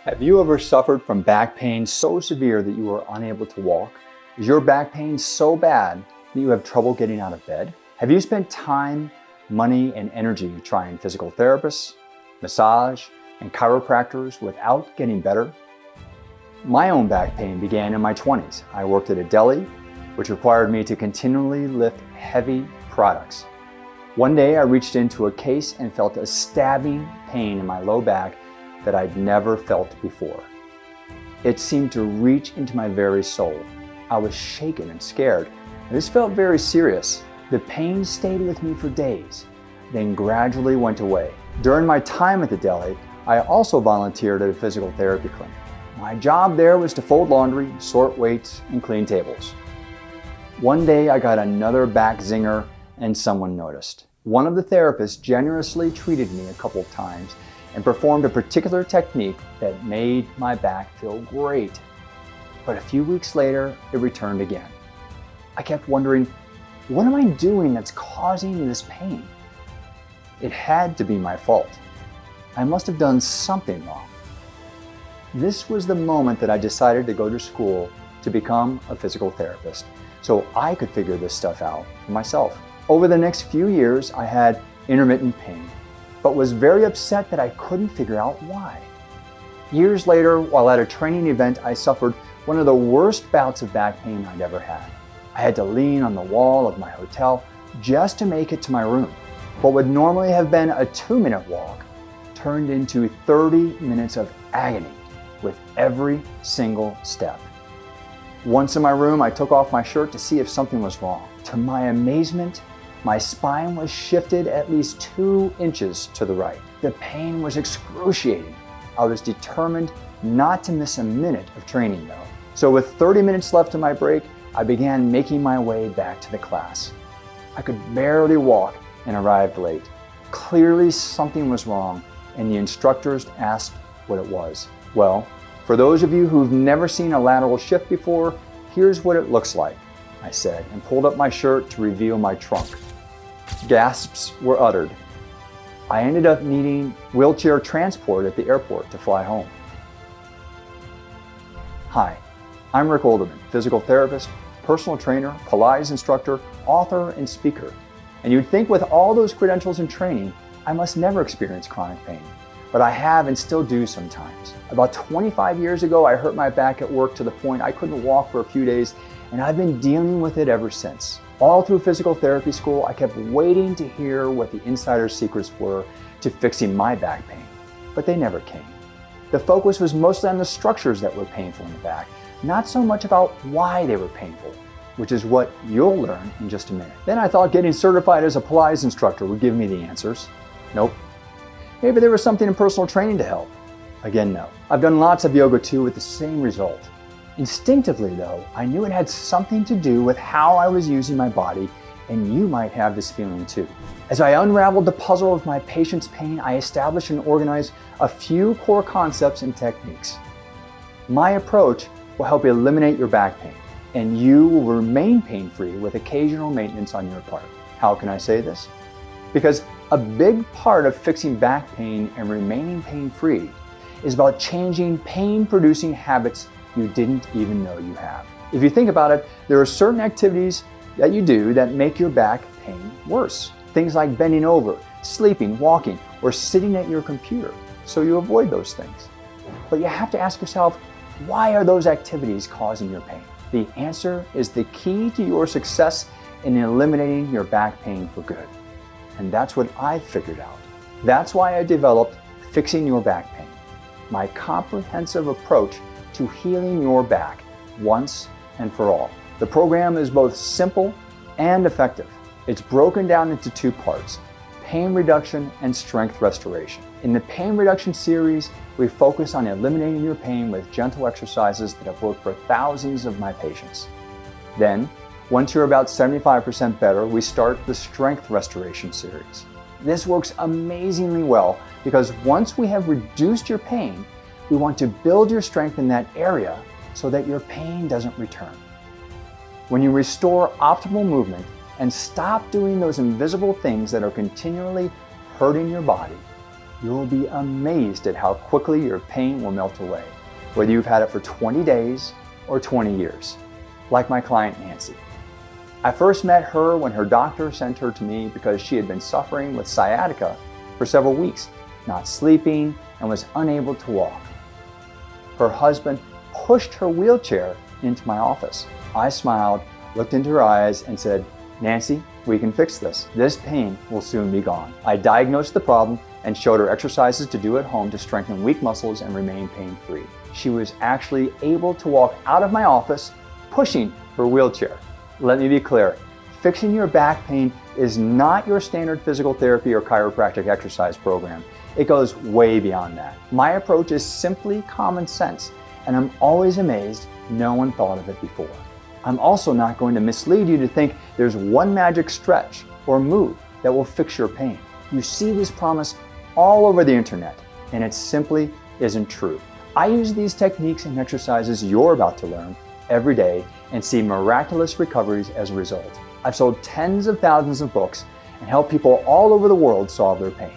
Have you ever suffered from back pain so severe that you were unable to walk? Is your back pain so bad that you have trouble getting out of bed? Have you spent time, money, and energy trying physical therapists, massage, and chiropractors without getting better? My own back pain began in my 20s. I worked at a deli, which required me to continually lift heavy products. One day I reached into a case and felt a stabbing pain in my low back that I'd never felt before. It seemed to reach into my very soul. I was shaken and scared. This felt very serious. The pain stayed with me for days, then gradually went away. During my time at the deli, I also volunteered at a physical therapy clinic. My job there was to fold laundry, sort weights, and clean tables. One day I got another back zinger and someone noticed. One of the therapists generously treated me a couple of times and performed a particular technique that made my back feel great. But a few weeks later, it returned again. I kept wondering, what am I doing that's causing this pain? It had to be my fault. I must have done something wrong. This was the moment that I decided to go to school to become a physical therapist, so I could figure this stuff out for myself. Over the next few years, I had intermittent pain, but was very upset that I couldn't figure out why. Years later, while at a training event, I suffered one of the worst bouts of back pain I'd ever had. I had to lean on the wall of my hotel just to make it to my room. What would normally have been a 2-minute walk turned into 30 minutes of agony with every single step. Once in my room, I took off my shirt to see if something was wrong. To my amazement, my spine was shifted at least 2 inches to the right. The pain was excruciating. I was determined not to miss a minute of training though. So with 30 minutes left of my break, I began making my way back to the class. I could barely walk and arrived late. Clearly something was wrong, and the instructors asked what it was. Well, for those of you who've never seen a lateral shift before, here's what it looks like, I said, and pulled up my shirt to reveal my trunk. Gasps were uttered. I ended up needing wheelchair transport at the airport to fly home. Hi, I'm Rick Olderman, physical therapist, personal trainer, Pilates instructor, author, and speaker. And you'd think with all those credentials and training, I must never experience chronic pain. But I have and still do sometimes. About 25 years ago, I hurt my back at work to the point I couldn't walk for a few days, and I've been dealing with it ever since. All through physical therapy school, I kept waiting to hear what the insider's secrets were to fixing my back pain, but they never came. The focus was mostly on the structures that were painful in the back, not so much about why they were painful, which is what you'll learn in just a minute. Then I thought getting certified as a Pilates instructor would give me the answers. Nope. Maybe there was something in personal training to help. Again, no. I've done lots of yoga too with the same result. Instinctively though, I knew it had something to do with how I was using my body, and you might have this feeling too. As I unraveled the puzzle of my patient's pain, I established and organized a few core concepts and techniques. My approach will help eliminate your back pain, and you will remain pain-free with occasional maintenance on your part. How can I say this? Because a big part of fixing back pain and remaining pain-free is about changing pain-producing habits you didn't even know you have. If you think about it, there are certain activities that you do that make your back pain worse. Things like bending over, sleeping, walking, or sitting at your computer. So you avoid those things. But you have to ask yourself, why are those activities causing your pain? The answer is the key to your success in eliminating your back pain for good. And that's what I figured out. That's why I developed Fixing Your Back Pain, my comprehensive approach to healing your back once and for all. The program is both simple and effective. It's broken down into 2 parts, pain reduction and strength restoration. In the pain reduction series, we focus on eliminating your pain with gentle exercises that have worked for thousands of my patients. Then, once you're about 75% better, we start the strength restoration series. This works amazingly well because once we have reduced your pain, we want to build your strength in that area so that your pain doesn't return. When you restore optimal movement and stop doing those invisible things that are continually hurting your body, you'll be amazed at how quickly your pain will melt away, whether you've had it for 20 days or 20 years, like my client Nancy. I first met her when her doctor sent her to me because she had been suffering with sciatica for several weeks, not sleeping, and was unable to walk. Her husband pushed her wheelchair into my office. I smiled, looked into her eyes, and said, "Nancy, we can fix this. This pain will soon be gone." I diagnosed the problem and showed her exercises to do at home to strengthen weak muscles and remain pain-free. She was actually able to walk out of my office pushing her wheelchair. Let me be clear, fixing your back pain is not your standard physical therapy or chiropractic exercise program. It goes way beyond that. My approach is simply common sense, and I'm always amazed no one thought of it before. I'm also not going to mislead you to think there's one magic stretch or move that will fix your pain. You see this promise all over the internet, and it simply isn't true. I use these techniques and exercises you're about to learn every day and see miraculous recoveries as a result. I've sold tens of thousands of books and helped people all over the world solve their pain.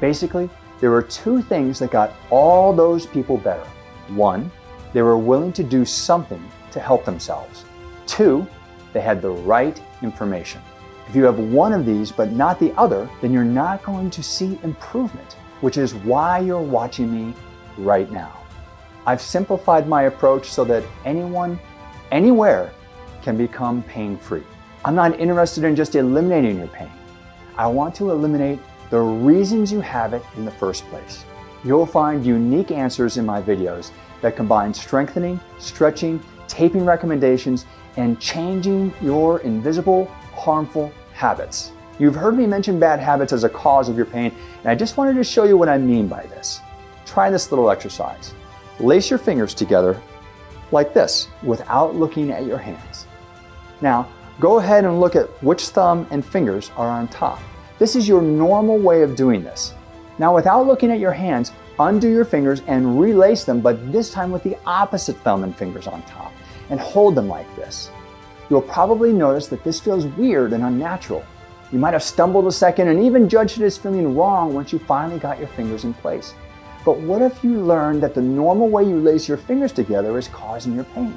Basically, there were two things that got all those people better. One, they were willing to do something to help themselves. Two, they had the right information. If you have one of these but not the other, then you're not going to see improvement, which is why you're watching me right now. I've simplified my approach so that anyone, anywhere, can become pain-free. I'm not interested in just eliminating your pain. I want to eliminate the reasons you have it in the first place. You'll find unique answers in my videos that combine strengthening, stretching, taping recommendations, and changing your invisible, harmful habits. You've heard me mention bad habits as a cause of your pain, and I just wanted to show you what I mean by this. Try this little exercise. Lace your fingers together like this without looking at your hands. Now, go ahead and look at which thumb and fingers are on top. This is your normal way of doing this. Now, without looking at your hands, undo your fingers and relace them, but this time with the opposite thumb and fingers on top, and hold them like this. You'll probably notice that this feels weird and unnatural. You might have stumbled a second and even judged it as feeling wrong once you finally got your fingers in place. But what if you learned that the normal way you lace your fingers together is causing your pain?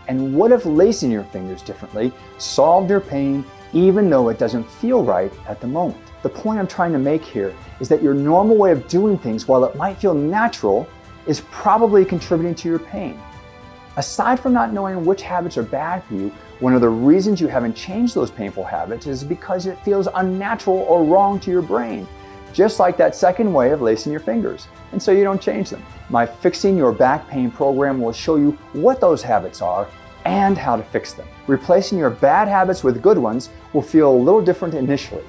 And what if lacing your fingers differently solved your pain even though it doesn't feel right at the moment? The point I'm trying to make here is that your normal way of doing things, while it might feel natural, is probably contributing to your pain. Aside from not knowing which habits are bad for you, one of the reasons you haven't changed those painful habits is because it feels unnatural or wrong to your brain, just like that second way of lacing your fingers, and so you don't change them. My Fixing Your Back Pain program will show you what those habits are and how to fix them. Replacing your bad habits with good ones will feel a little different initially,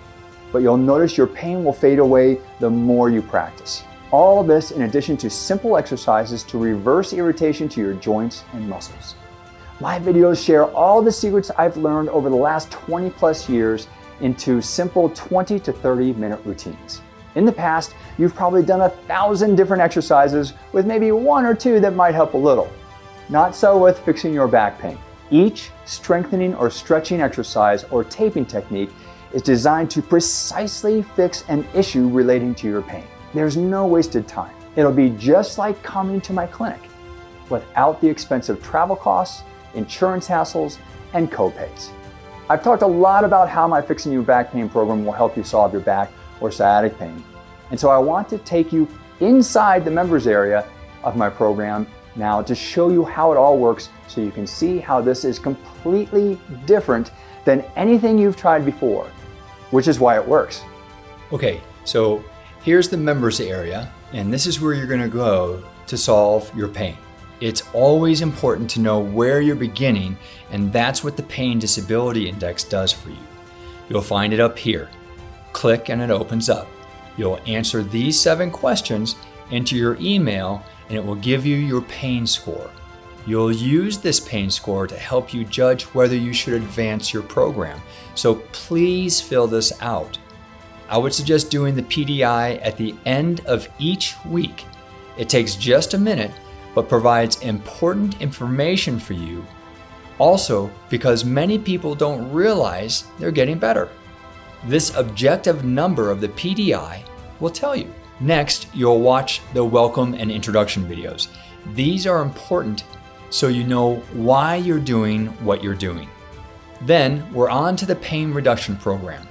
but you'll notice your pain will fade away the more you practice. All this in addition to simple exercises to reverse irritation to your joints and muscles. My videos share all the secrets I've learned over the last 20 plus years into simple 20 to 30 minute routines. In the past, you've probably done 1,000 different exercises with maybe one or two that might help a little. Not so with Fixing Your Back Pain. Each strengthening or stretching exercise or taping technique is designed to precisely fix an issue relating to your pain. There's no wasted time. It'll be just like coming to my clinic without the expensive travel costs, insurance hassles, and co-pays. I've talked a lot about how my Fixing Your Back Pain program will help you solve your back or sciatic pain. And so I want to take you inside the members area of my program now to show you how it all works so you can see how this is completely different than anything you've tried before, which is why it works. Okay, so here's the members area, and this is where you're going to go to solve your pain. It's always important to know where you're beginning, and that's what the Pain Disability Index does for you. You'll find it up here. Click and it opens up. You'll answer these 7 questions, enter your email, and it will give you your pain score. You'll use this pain score to help you judge whether you should advance your program. So please fill this out. I would suggest doing the PDI at the end of each week. It takes just a minute, but provides important information for you. Also, because many people don't realize they're getting better. This objective number of the PDI will tell you. Next, you'll watch the welcome and introduction videos. These are important so you know why you're doing what you're doing. Then we're on to the pain reduction program.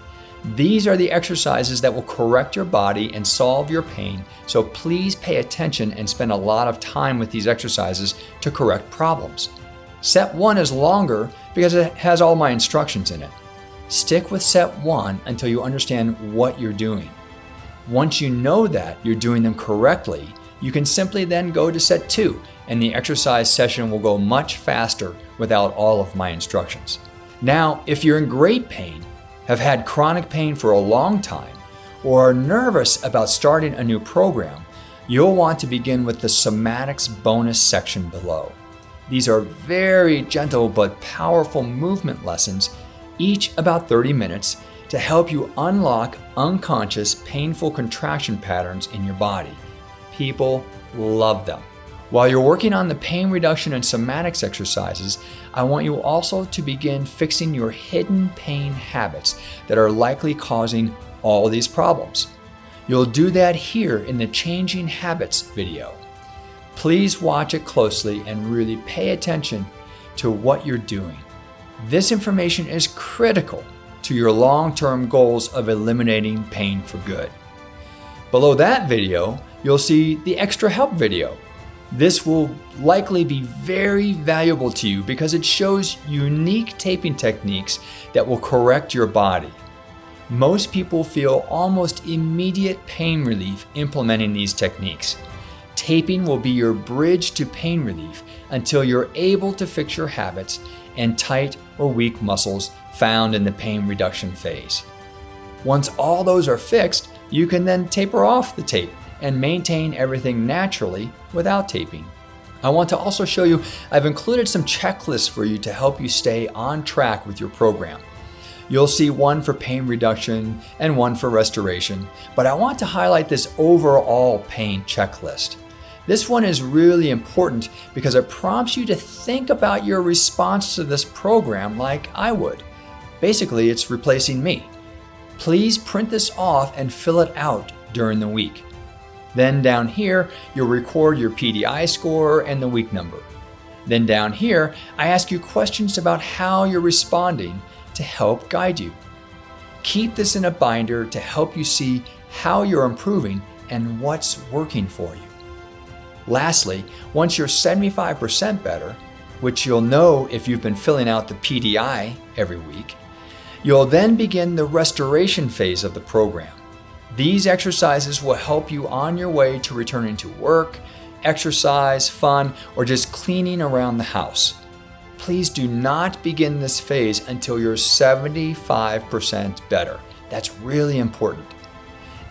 These are the exercises that will correct your body and solve your pain, so please pay attention and spend a lot of time with these exercises to correct problems. Set 1 is longer because it has all my instructions in it. Stick with set 1 until you understand what you're doing. Once you know that you're doing them correctly, you can simply then go to set 2, and the exercise session will go much faster without all of my instructions. Now, if you're in great pain, have had chronic pain for a long time, or are nervous about starting a new program, you'll want to begin with the somatics bonus section below. These are very gentle but powerful movement lessons, each about 30 minutes, to help you unlock unconscious, painful contraction patterns in your body. People love them. While you're working on the pain reduction and somatics exercises, I want you also to begin fixing your hidden pain habits that are likely causing all these problems. You'll do that here in the Changing Habits video. Please watch it closely and really pay attention to what you're doing. This information is critical to your long-term goals of eliminating pain for good. Below that video, you'll see the extra help video. This will likely be very valuable to you because it shows unique taping techniques that will correct your body. Most people feel almost immediate pain relief implementing these techniques. Taping will be your bridge to pain relief until you're able to fix your habits and tight or weak muscles found in the pain reduction phase. Once all those are fixed, you can then taper off the tape and maintain everything naturally without taping. I want to also show you, I've included some checklists for you to help you stay on track with your program. You'll see one for pain reduction and one for restoration, but I want to highlight this overall pain checklist. This one is really important because it prompts you to think about your response to this program like I would. Basically, it's replacing me. Please print this off and fill it out during the week. Then down here, you'll record your PDI score and the week number. Then down here, I ask you questions about how you're responding to help guide you. Keep this in a binder to help you see how you're improving and what's working for you. Lastly, once you're 75% better, which you'll know if you've been filling out the PDI every week, you'll then begin the restoration phase of the program. These exercises will help you on your way to returning to work, exercise, fun, or just cleaning around the house. Please do not begin this phase until you're 75% better. That's really important.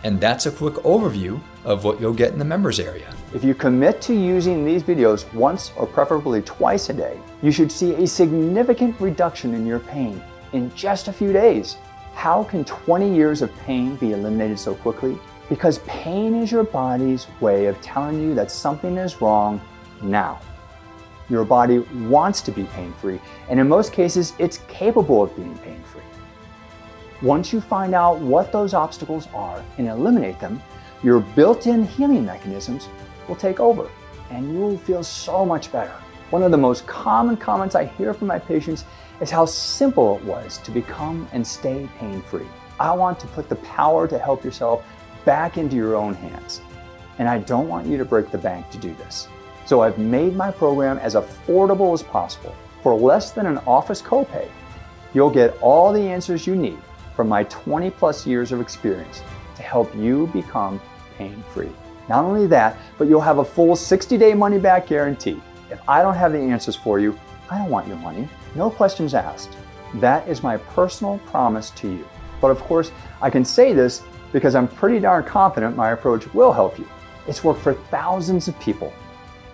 And that's a quick overview of what you'll get in the members area. If you commit to using these videos once or preferably twice a day, you should see a significant reduction in your pain in just a few days. How can 20 years of pain be eliminated so quickly? Because pain is your body's way of telling you that something is wrong now. Your body wants to be pain-free, and in most cases, it's capable of being pain-free. Once you find out what those obstacles are and eliminate them, your built-in healing mechanisms will take over, and you will feel so much better. One of the most common comments I hear from my patients is how simple it was to become and stay pain-free. I want to put the power to help yourself back into your own hands, and I don't want you to break the bank to do this. So I've made my program as affordable as possible. For less than an office copay, you'll get all the answers you need from my 20+ years of experience to help you become pain-free. Not only that, but you'll have a full 60-day money-back guarantee. If I don't have the answers for you, I don't want your money. No questions asked. That is my personal promise to you. But of course, I can say this because I'm pretty darn confident my approach will help you. It's worked for thousands of people.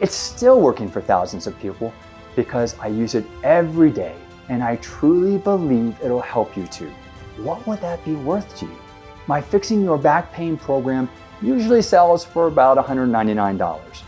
It's still working for thousands of people because I use it every day, and I truly believe it'll help you too. What would that be worth to you? My Fixing Your Back Pain program usually sells for about $199.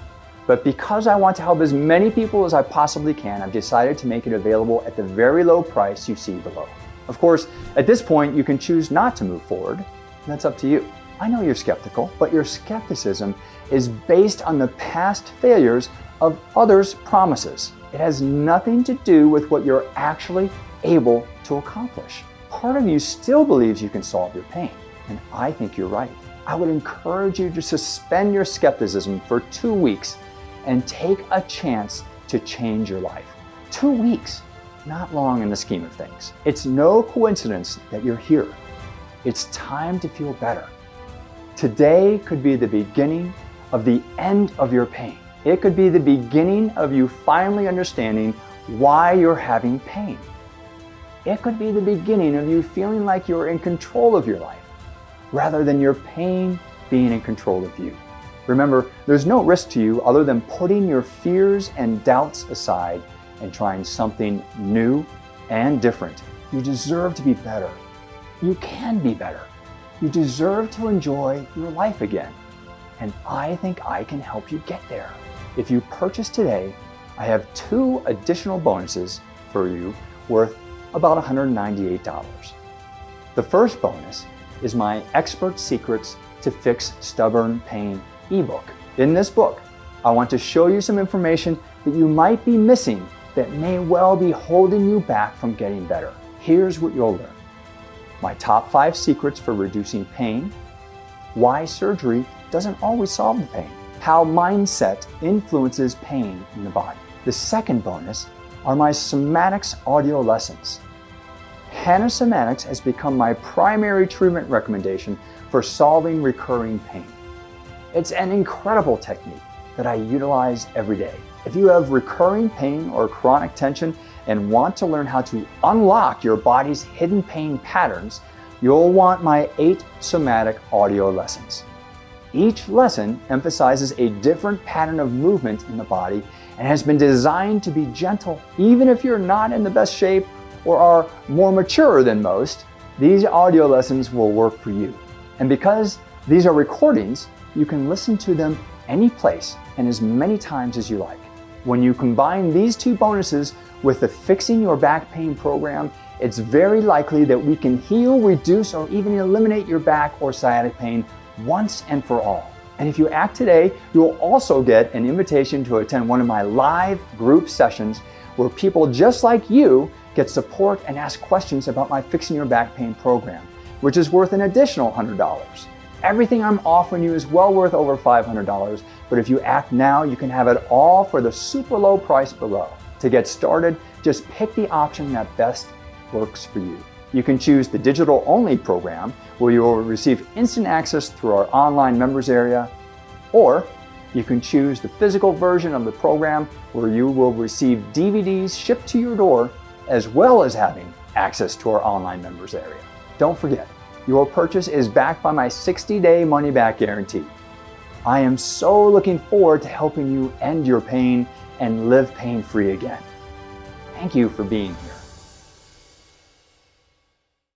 But because I want to help as many people as I possibly can, I've decided to make it available at the very low price you see below. Of course, at this point, you can choose not to move forward. That's up to you. I know you're skeptical, but your skepticism is based on the past failures of others' promises. It has nothing to do with what you're actually able to accomplish. Part of you still believes you can solve your pain, and I think you're right. I would encourage you to suspend your skepticism for 2 weeks and take a chance to change your life. 2 weeks, not long in the scheme of things. It's no coincidence that you're here. It's time to feel better. Today could be the beginning of the end of your pain. It could be the beginning of you finally understanding why you're having pain. It could be the beginning of you feeling like you're in control of your life, rather than your pain being in control of you. Remember, there's no risk to you other than putting your fears and doubts aside and trying something new and different. You deserve to be better. You can be better. You deserve to enjoy your life again. And I think I can help you get there. If you purchase today, I have 2 additional bonuses for you worth about $198. The first bonus is my Expert Secrets to Fix Stubborn Pain ebook. In this book, I want to show you some information that you might be missing that may well be holding you back from getting better. Here's what you'll learn. My top 5 secrets for reducing pain, why surgery doesn't always solve the pain, how mindset influences pain in the body. The second bonus are my somatics audio lessons. Hana Somatics has become my primary treatment recommendation for solving recurring pain. It's an incredible technique that I utilize every day. If you have recurring pain or chronic tension and want to learn how to unlock your body's hidden pain patterns, you'll want my 8 somatic audio lessons. Each lesson emphasizes a different pattern of movement in the body and has been designed to be gentle. Even if you're not in the best shape or are more mature than most, these audio lessons will work for you. And because these are recordings, you can listen to them any place and as many times as you like. When you combine these 2 bonuses with the Fixing Your Back Pain program, it's very likely that we can heal, reduce, or even eliminate your back or sciatic pain once and for all. And if you act today, you'll also get an invitation to attend one of my live group sessions where people just like you get support and ask questions about my Fixing Your Back Pain program, which is worth an additional $100. Everything I'm offering you is well worth over $500, but if you act now, you can have it all for the super low price below. To get started, just pick the option that best works for you. You can choose the digital-only program, where you will receive instant access through our online members area, or you can choose the physical version of the program, where you will receive DVDs shipped to your door, as well as having access to our online members area. Don't forget, your purchase is backed by my 60-day money-back guarantee. I am so looking forward to helping you end your pain and live pain-free again. Thank you for being here.